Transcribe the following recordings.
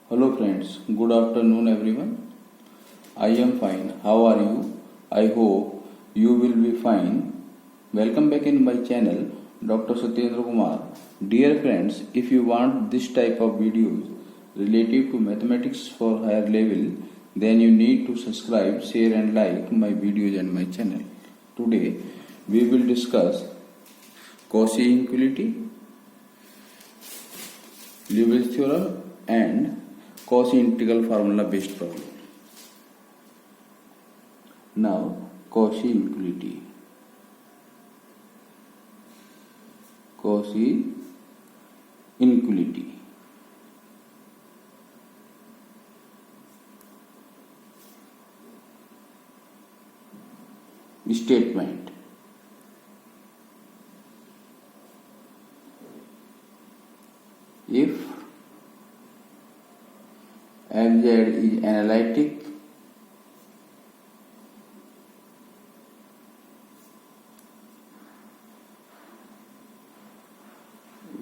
Hello friends, good afternoon everyone. I am fine. How are you? I hope you will be fine. Welcome back in my channel Dr.Satendra Kumar. Dear friends, if you want this type of videos related to mathematics for higher level, then you need to subscribe, share and like my videos and my channel. Today we will discuss Cauchy inequality, Lewis theorem and Cauchy integral formula based problem. Now, Cauchy inequality. Cauchy inequality. Statement. If Fz is analytic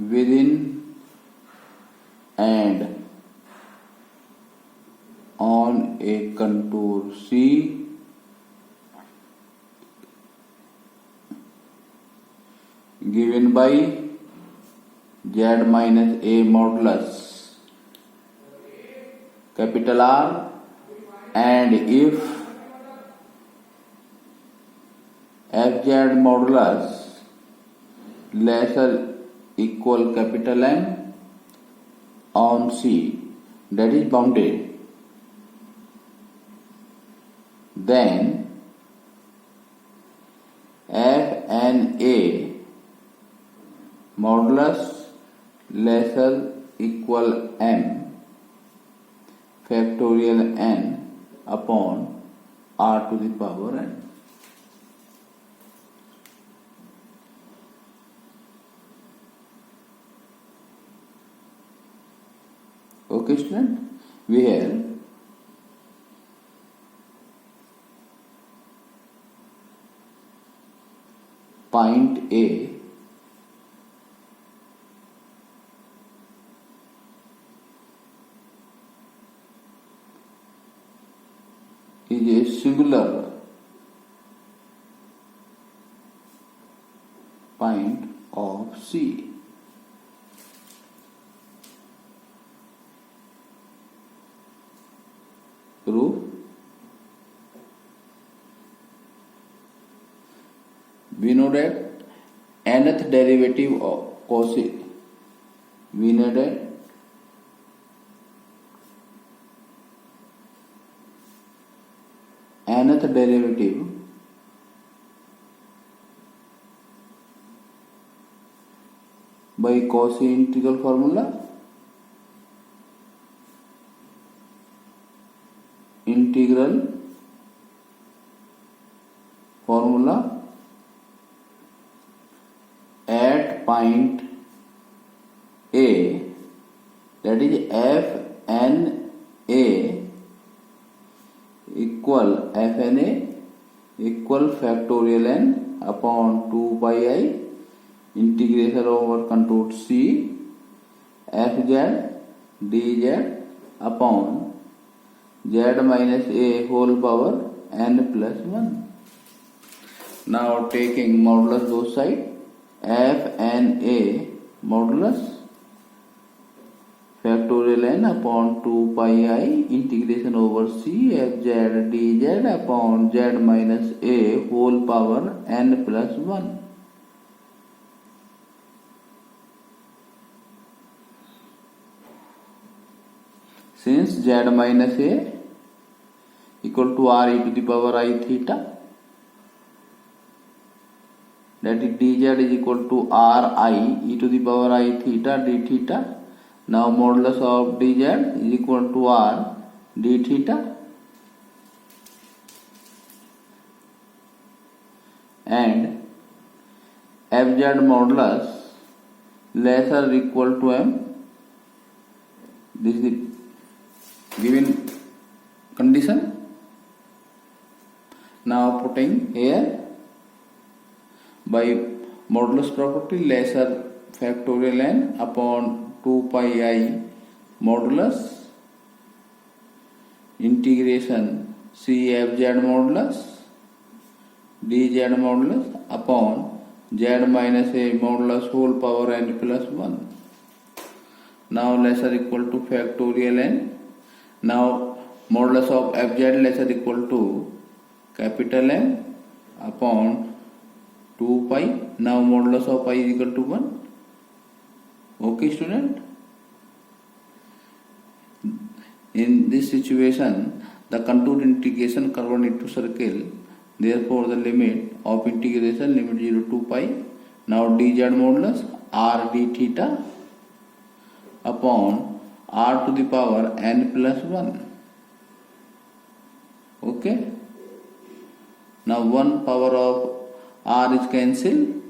within and on a contour C given by Z minus A modulus capital R, and if Fz modulus lesser equal capital M on C, that is bounded, then Fna modulus lesser equal M factorial n upon r to the power n. Okay student, we have point A is a singular point of C. Proof. We know that nth derivative of Cauchy, we know that nth derivative by Cauchy integral formula at point A, that is Fna equal factorial n upon 2 pi I integration over contour C Fz dz upon Z minus A whole power n plus 1. Now taking modulus both sides, Fna modulus factorial n upon 2 pi I integration over C Fz dz upon Z minus A whole power n plus 1. Since Z minus A equal to R e to the power I theta, that is dz is equal to R I e to the power I theta d theta. Now modulus of dz is equal to R d theta, and Fz modulus lesser or equal to M. This is the given condition. Now putting here by modulus property lesser factorial n upon 2 pi I modulus integration CFZ modulus dz modulus upon z minus a modulus whole power n plus 1. Now lesser equal to factorial n. Now modulus of fz lesser equal to capital M upon 2 pi. Now modulus of pi is equal to 1. Okay student. In this situation the contour integration convert into circle. Therefore the limit of integration limit 0 to pi. Now dz modulus r d theta upon r to the power n plus 1. Okay. Now 1 power of r is cancelled.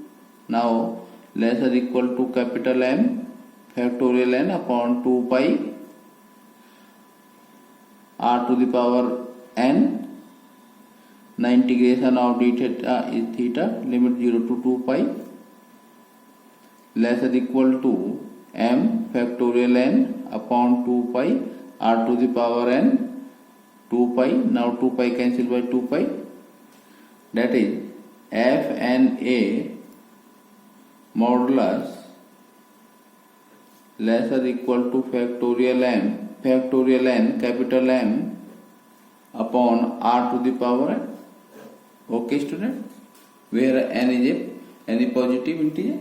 Now lesser equal to capital M factorial n upon 2 pi r to the power n. Now integration of d theta is theta limit 0 to 2 pi lesser equal to m factorial n upon 2 pi r to the power n 2 pi. Now 2 pi cancel by 2 pi, that is f n a modulus lesser equal to factorial n capital M upon r to the power n. Okay student, where n is any positive integer.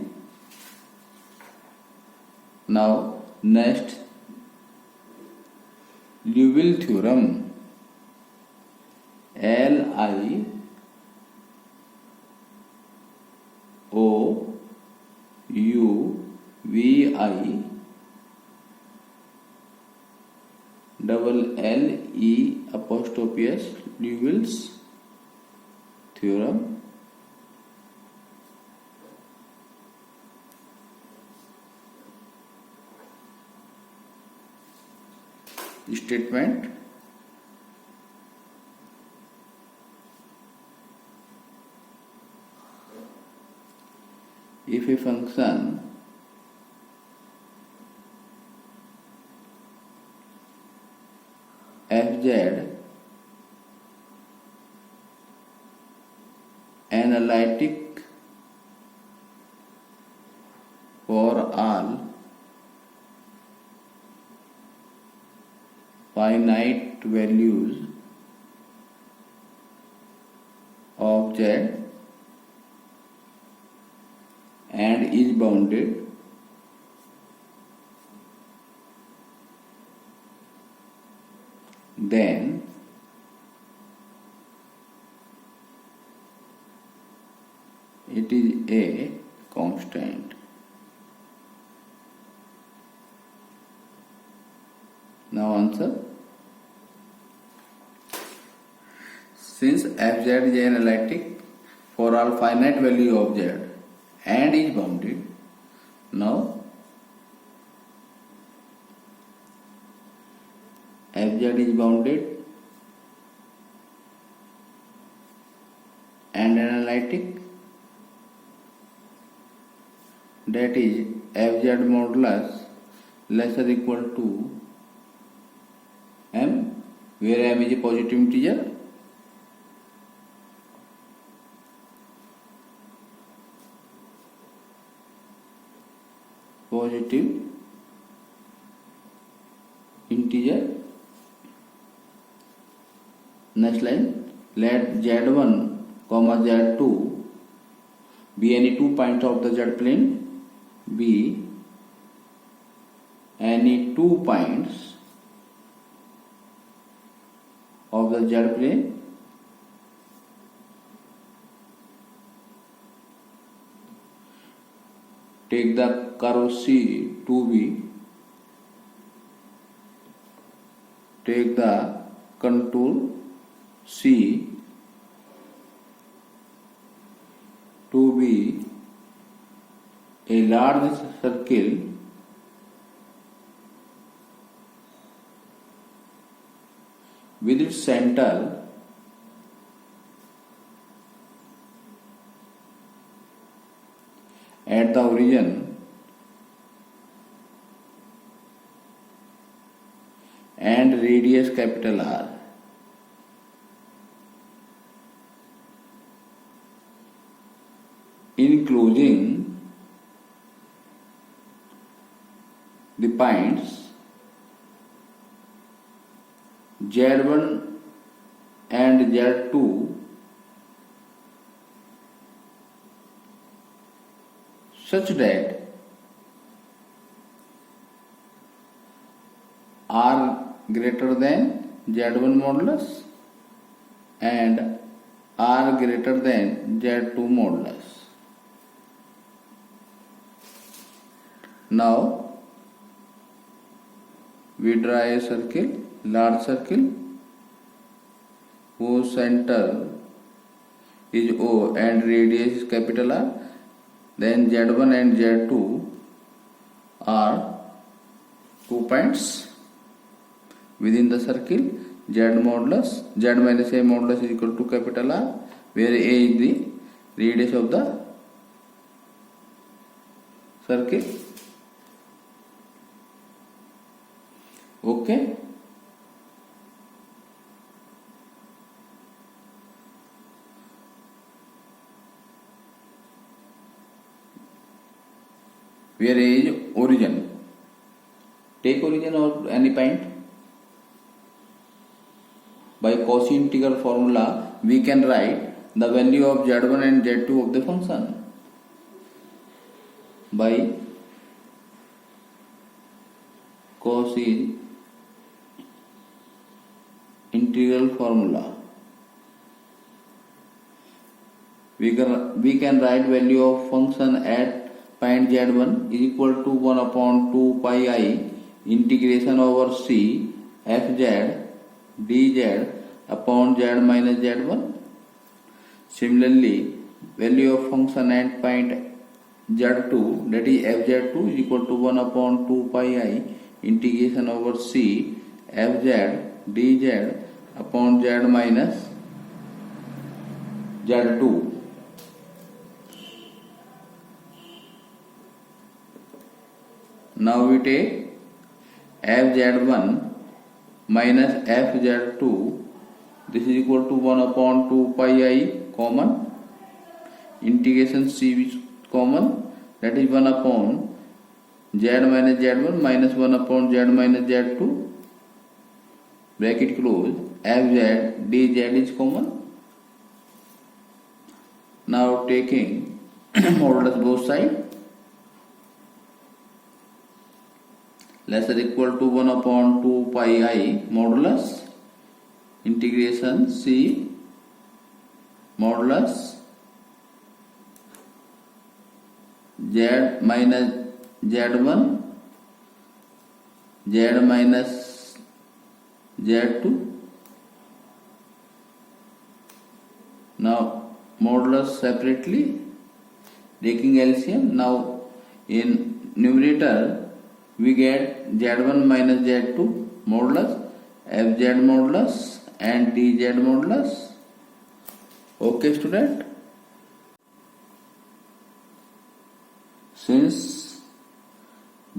Now next Liouville theorem. Liouville Liouville's theorem. Statement: if a function fz analytic for all finite values of z and is bounded, then it is a constant. Now answer. Since fz is analytic for all finite value of z and is bounded, now fz is bounded and analytic, that is fz modulus lesser equal to m, where m is a positive integer. Positive integer. Next line, let z1 comma z2 be any 2 points of the z plane, be any 2 points of the z plane take the curve C to be, take the contour C to be a large circle with its center at the origin and radius capital R. using the points Z1 and Z2 such that R greater than Z1 modulus and R greater than Z2 modulus. Now we draw a circle, large circle, whose center is O and radius is capital R. Then Z1 and Z2 are 2 points within the circle. Z modulus, Z minus A modulus is equal to capital R, where A is the radius of the circle. Okay. Where A is origin. Take origin or any point. By Cauchy integral formula, we can write the value of Z1 and Z2 of the function. By Cauchy integral formula, we can write value of function at point Z1 is equal to 1 upon 2 pi I integration over C fz dz upon z minus z1. Similarly, value of function at point z2, that is fz2, is equal to 1 upon 2 pi I integration over C fz dz upon z minus z2. Now we take fz1 minus fz2, this is equal to 1 upon 2 pi I common, integration C which common, that is 1 upon z minus z1 minus 1 upon z minus z2, bracket close, fz dz is common. Now taking modulus both sides, less or equal to 1 upon 2 pi I modulus integration C modulus z minus z1 z minus z2. Now modulus separately, taking LCM. Now in numerator we get z1 minus z2 modulus fz modulus and dz modulus. Okay student, since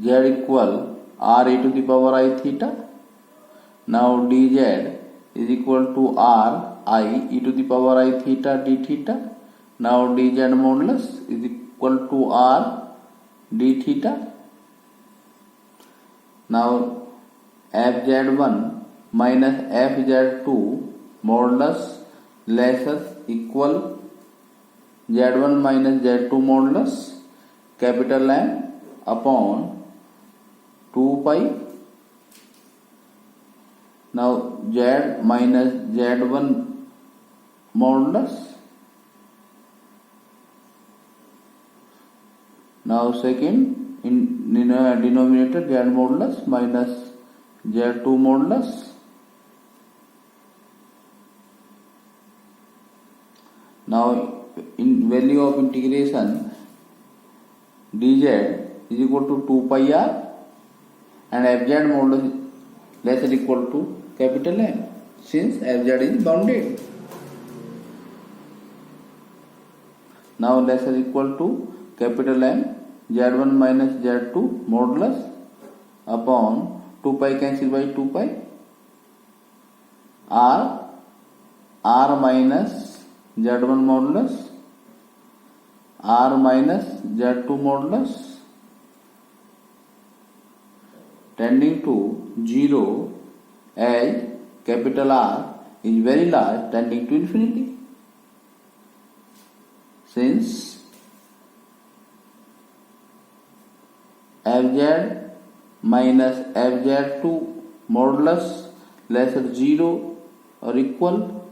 z equal r e to the power I theta, now dz is equal to r I e to the power I theta d theta. Now dz modulus is equal to r d theta. Now fz1 minus fz2 modulus less equal z1 minus z2 modulus capital M upon 2 pi. Now z minus z1 modulus. Now second, in denominator z modulus minus z2 modulus. Now in value of integration dz is equal to 2 pi r and fz modulus less or equal to capital M, since fz is bounded. Now less or equal to capital M z1 minus z2 modulus upon 2 pi cancel by 2 pi r minus z1 modulus r minus z2 modulus tending to 0 as capital R is very large tending to infinity. Since fz minus fz2 modulus lesser 0 or equal,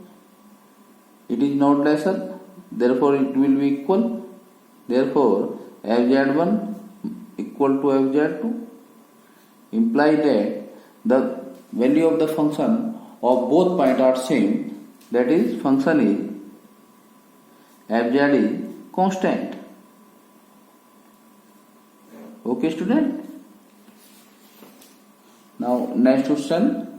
it is not lesser, therefore it will be equal. Therefore fz1 equal to fz2 imply that the value of the function of both points are same, that is function is fz is constant. Okay student. Now next question.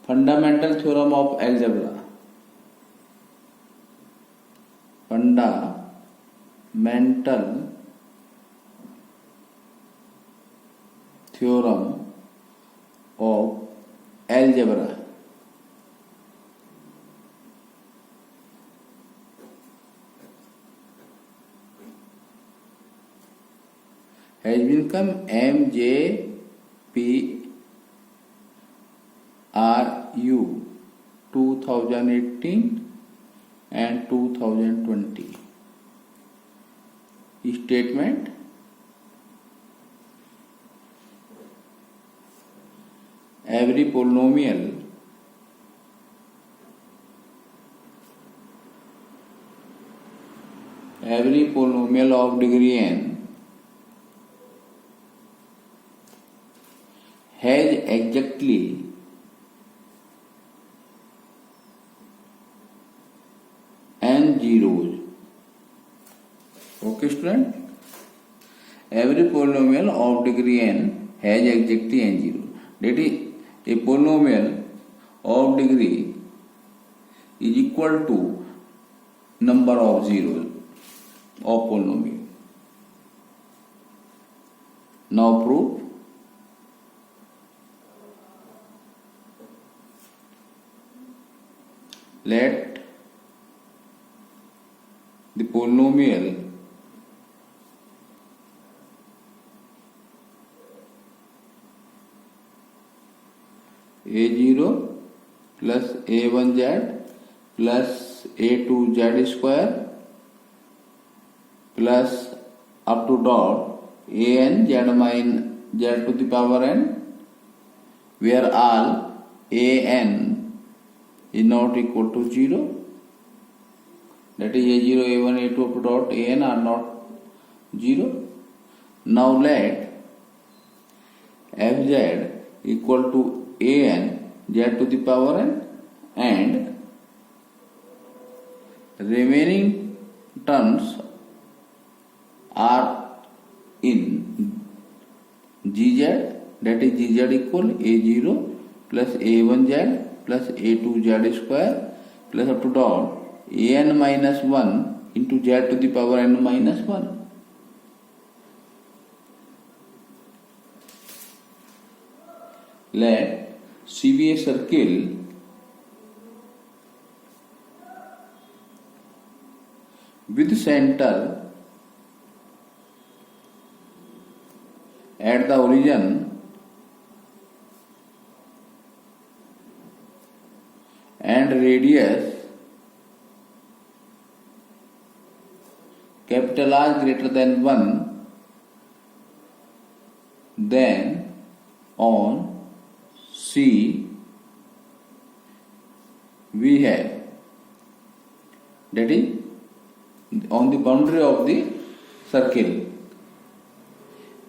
Fundamental theorem of algebra. Fundamental theorem of algebra. Has been come MJPRU 2018 and 2020. Statement: every polynomial of degree n has exactly n zeros. Okay student, every polynomial of degree n has exactly n zeros. That is, a polynomial of degree is equal to number of zeros of polynomial. Now proof. Let the polynomial a0 plus a1z plus a2z square plus up to dot an z minus z to the power n, where all an is not equal to 0, that is a0, a1, a2 up to dot an are not 0. Now let fz equal to an z to the power n and remaining terms are in gz, that is gz equal a0 plus a1z plus a2z square plus up to dot an minus 1 into z to the power n minus 1. Let C be a circle with center at the origin and radius capital R greater than 1, then on C we have, that is on the boundary of the circle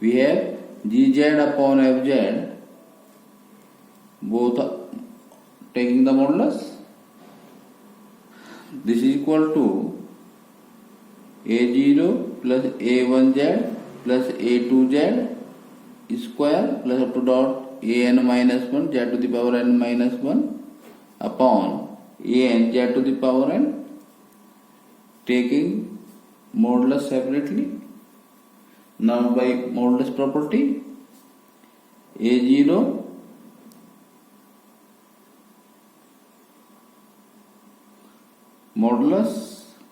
we have gz upon fz, both taking the modulus. This is equal to a0 plus a1z plus a2z square plus up to dot an minus 1 z to the power n minus 1 upon an z to the power n, taking modulus separately. Now by modulus property, a0 modulus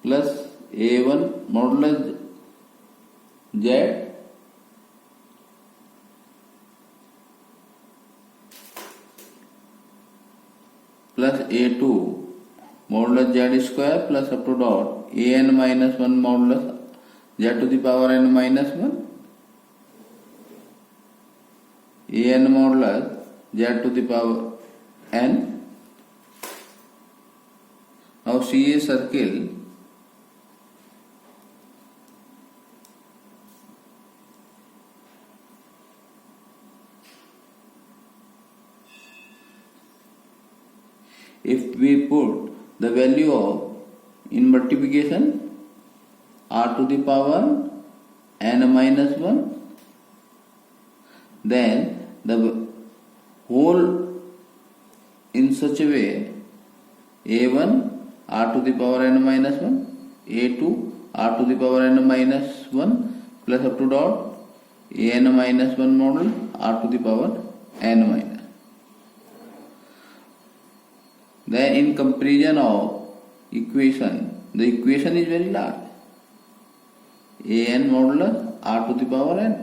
plus A1 modulus Z plus A2 modulus Z square plus up to dot An minus 1 modulus Z to the power n minus 1 An modulus Z to the power n. Now see a circle if we put the value of in multiplication r to the power n minus 1, then the whole in such a way a1 r to the power n minus 1, a2 r to the power n minus 1 plus up to dot an minus 1 model r to the power n minus. Then in comparison of equation, the equation is very large. An modulus r to the power n.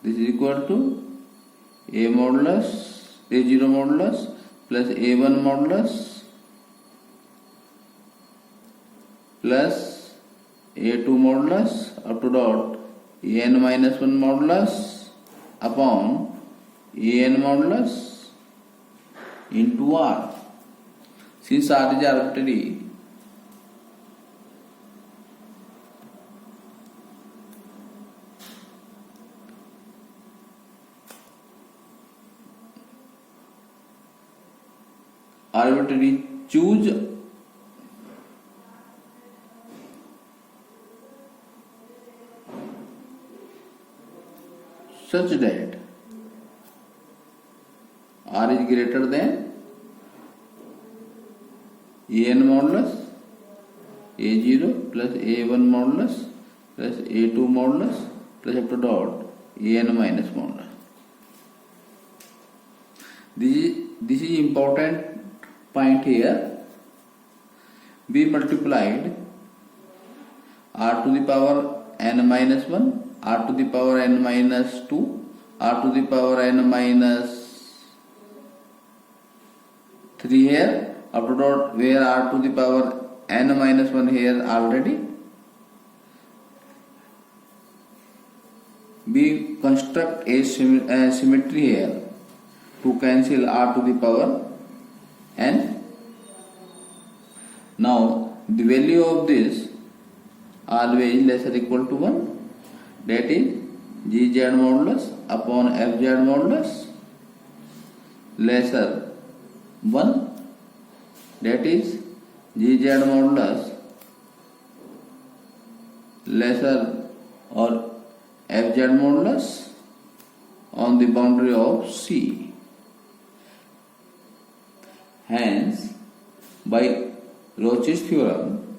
This is equal to a modulus, a0 modulus plus a1 modulus plus a2 modulus up to dot an minus 1 modulus upon an modulus into r. Since r is arbitrary, choose such that r is greater than an modulus a0 plus a1 modulus plus a2 modulus plus up to dot an minus modulus. This is important point here. We multiplied r to the power n minus 1, r to the power n minus 2, r to the power n minus 3 here, up to dot where r to the power n minus 1 here already. We construct a symmetry here to cancel r to the power n. Now the value of this always less or equal to 1, that is gz modulus upon fz modulus lesser 1, that is gz modulus lesser or fz modulus on the boundary of C. Hence, by Roche's theorem,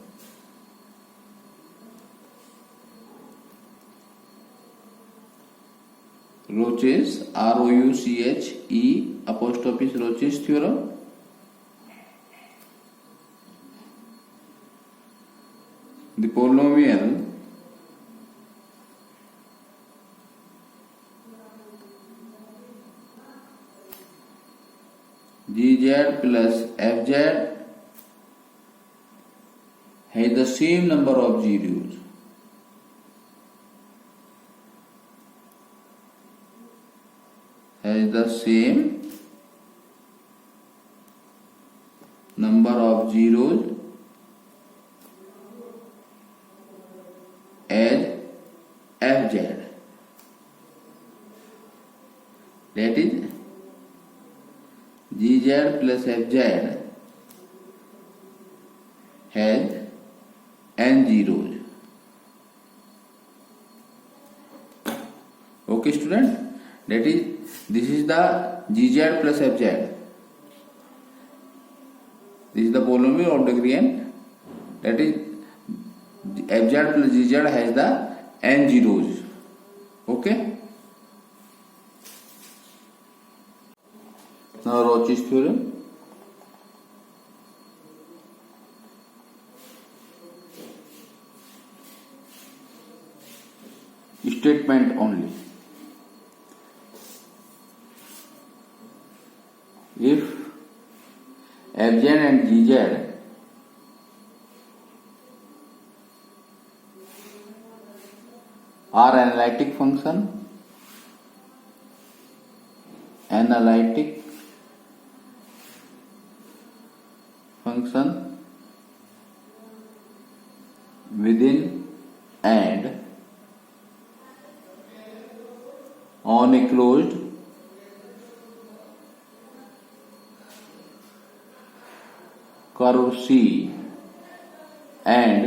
Roche's Roche's theorem, the polynomial gz plus fz has the same number of zeros. Has the same number of zeros as fz. That is gz plus fz has n zeros. Okay student, that is this is the gz plus fz. This is the polynomial of degree n, that is fz plus gz has the n zeros. Okay. Now Cauchy's theorem. Statement only. If fz and gz are analytic function within and on a closed curve C and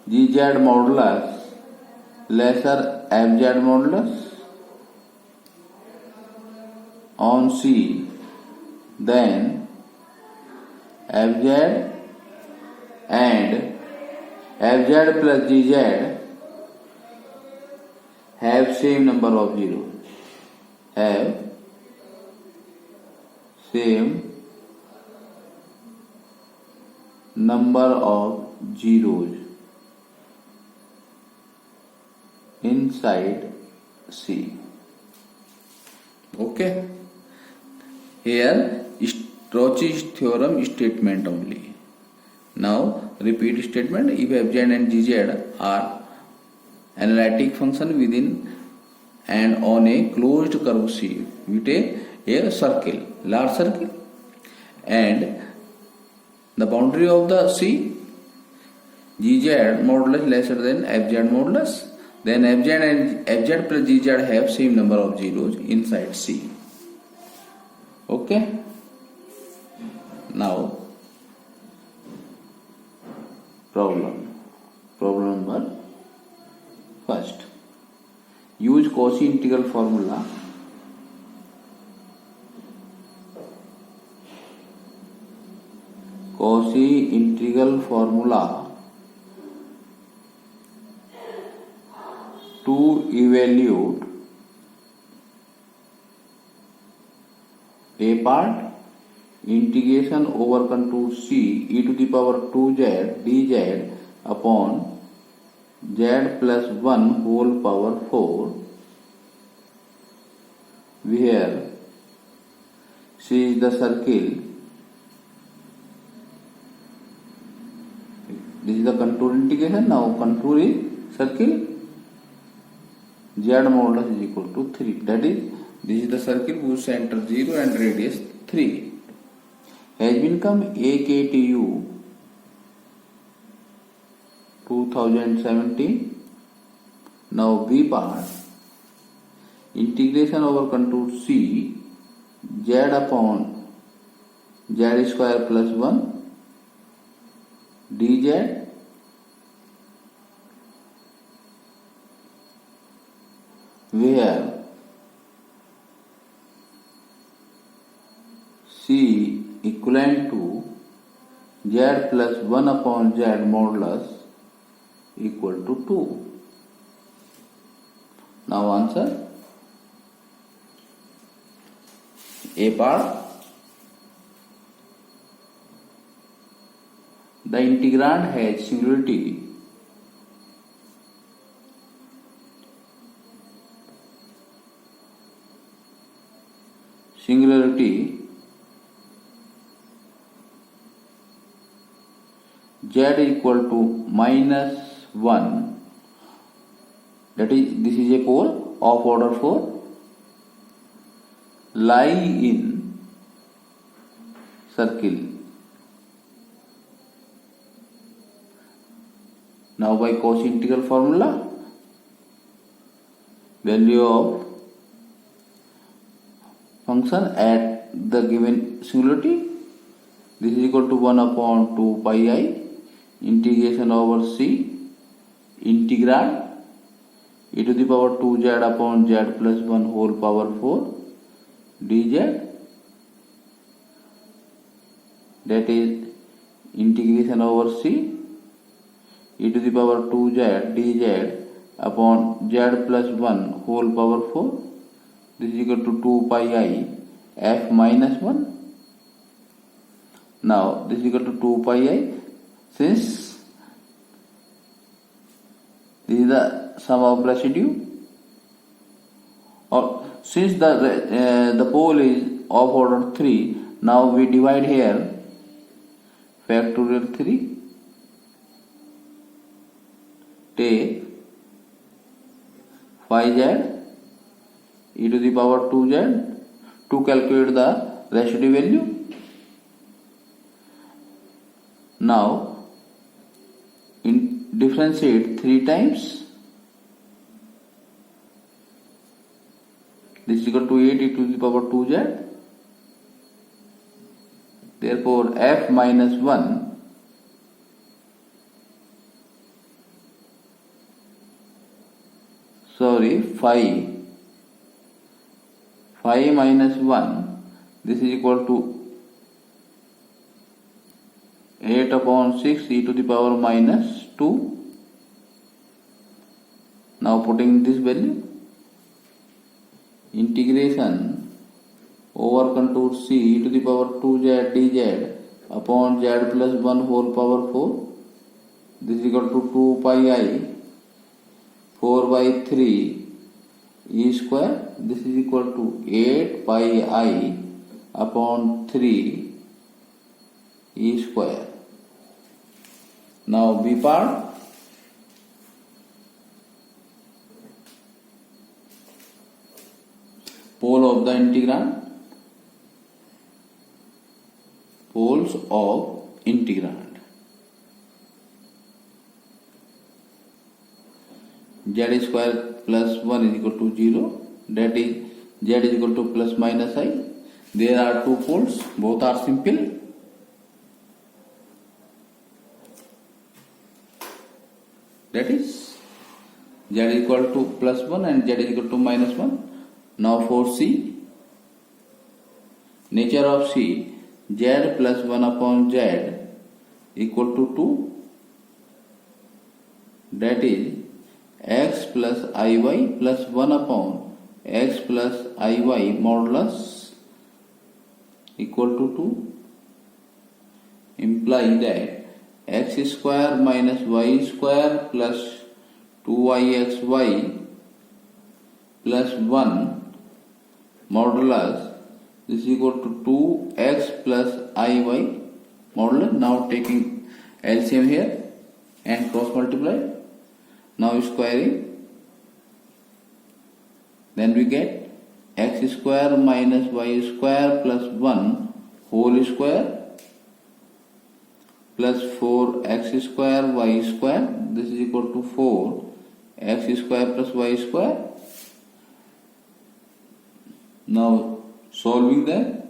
gz modulus lesser fz modulus on C, then fz and fz plus gz have same number of zeros. Have same number of zeros inside C. Okay. Here Cauchy's theorem statement only. Now repeat statement. If fz and gz are analytic function within and on a closed curve C, we take a circle, large circle, and the boundary of the C, gz modulus lesser than fz modulus, then fz and fz plus gz have same number of zeros inside C. Okay. Now problem number first. Use Cauchy integral formula to evaluate a part integration over contour C e to the power 2z dz upon z plus 1 whole power 4, where C is the circle. This is the contour integration. Now contour is circle, z modulus is equal to 3. That is, this is the circle whose center 0 and radius 3. Has been come AKTU 2017. Now B part, integration over contour C, z upon z square plus 1 dz where C equivalent to z plus 1 upon z modulus equal to 2. Now answer. A part, the integrand has singularity z equal to -1, that is, this is a pole of order 4, lie in circle. Now by Cauchy integral formula, value of function at the given singularity, this is equal to 1 upon 2 pi I integration over C integrand e to the power 2z upon z plus 1 whole power 4 dz, that is integration over C e to the power 2z dz upon z plus 1 whole power 4, this is equal to 2 pi I f minus 1. Now this is equal to 2 pi I. Since this is the sum of residue, or since the pole is of order 3, now we divide here factorial 3. Take phi z e to the power 2z to calculate the residue value. Now differentiate 3 times. This is equal to 8 e to the power 2z. Therefore f minus 1 phi minus 1, this is equal to 8 upon 6 e to the power minus 2. Now putting this value, integration over contour c e to the power 2z dz upon z plus 1 whole power 4. This is equal to 2 pi I 4 by 3 e square. This is equal to 8 pi I upon 3 e square. Now b part, pole of the integrand, poles of integrand. Z square plus 1 is equal to 0, that is z is equal to plus minus I. There are two poles, both are simple. That is z is equal to plus 1 and z is equal to minus 1. Now for C, nature of C, z plus 1 upon z equal to 2, that is x plus iy plus 1 upon x plus iy modulus equal to 2, imply that x square minus y square plus 2yxy plus 1 modulus this is equal to 2x plus iy modulus. Now taking LCM here and cross multiply. Now squaring, then we get x square minus y square plus 1 whole square plus 4x square y square. This is equal to 4x square plus y square. Now solving that,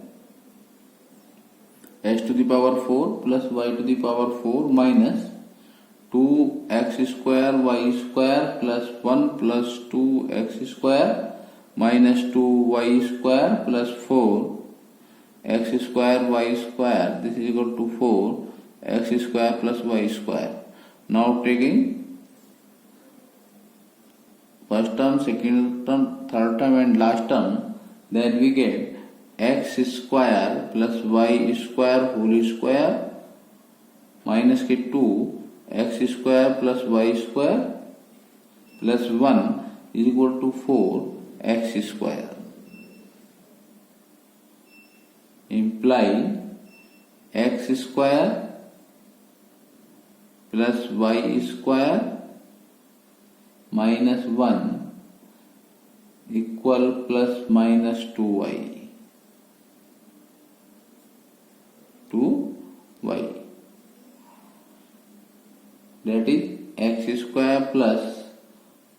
x to the power 4 plus y to the power 4 minus 2x square y square plus 1 plus 2x square minus 2y square plus 4 x square y square. This is equal to 4 x square plus y square. Now taking first term, second term, third term and last term, then we get x square plus y square whole square minus के 2 x square plus y square plus 1 is equal to 4 x square, imply x square plus y square minus 1 equal plus minus 2y. That is x square plus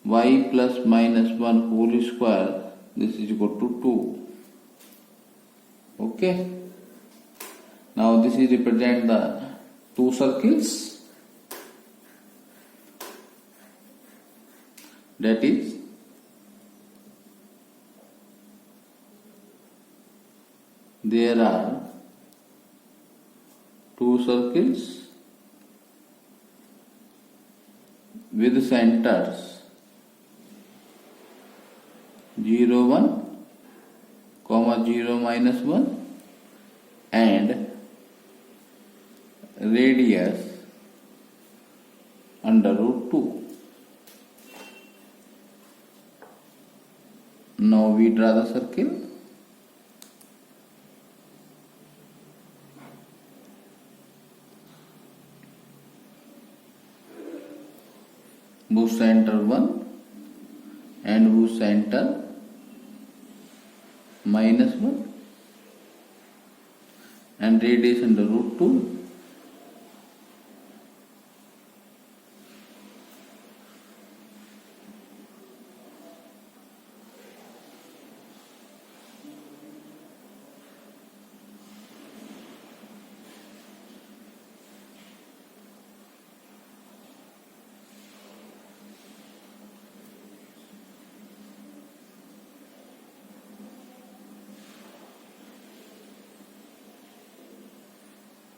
y plus minus 1 whole square. This is equal to 2. Okay. Now this is represent the two circles. That is there are two circles with centers 0, 1, comma 0 minus 1 and radius under root 2. Now we draw the circle. Whose center 1 and whose center minus 1 and radius under root 2.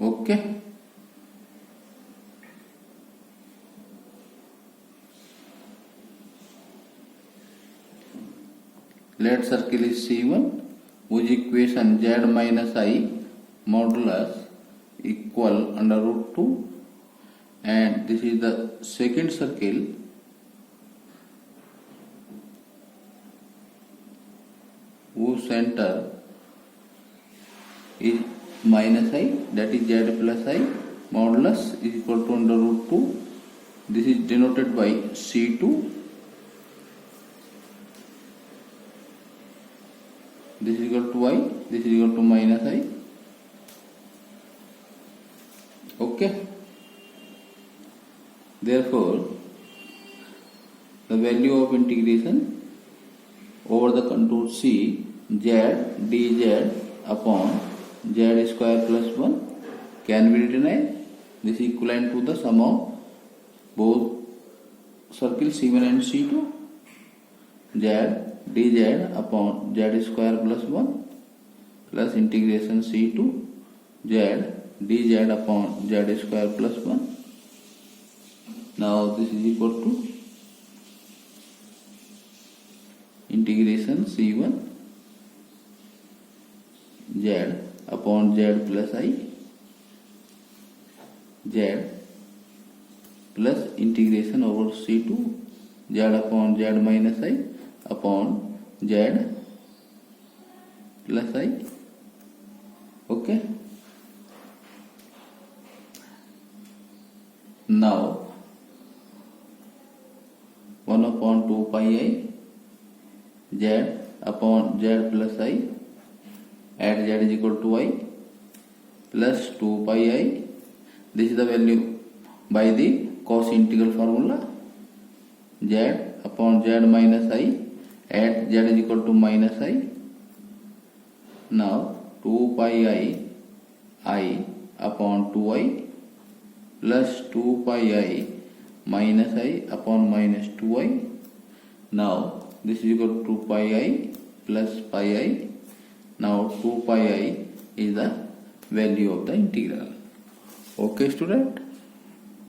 Okay. Let circle is C1 whose equation z minus I modulus equal under root 2, and this is the second circle whose center is minus I, that is z plus I modulus is equal to under root 2. This is denoted by C2. This is equal to I, this is equal to minus I. Okay. Therefore, the value of integration over the contour C z dz upon z square plus 1 can be written as this equivalent to the sum of both circles C1 and C2, z dz upon z square plus 1 plus integration C2 z dz upon z square plus 1. Now this is equal to integration C1 z upon z plus I z plus integration over C2 z upon z minus I upon z plus I. Okay. Now 1 upon 2 pi I z upon z plus I at z is equal to I plus 2 pi I. This is the value by the cos integral formula. Z upon z minus I at z is equal to minus I. Now 2 pi I upon 2I plus 2 pi I minus I upon minus 2I. Now this is equal to 2 pi I plus pi I. Now 2 pi I is the value of the integral. Okay, student.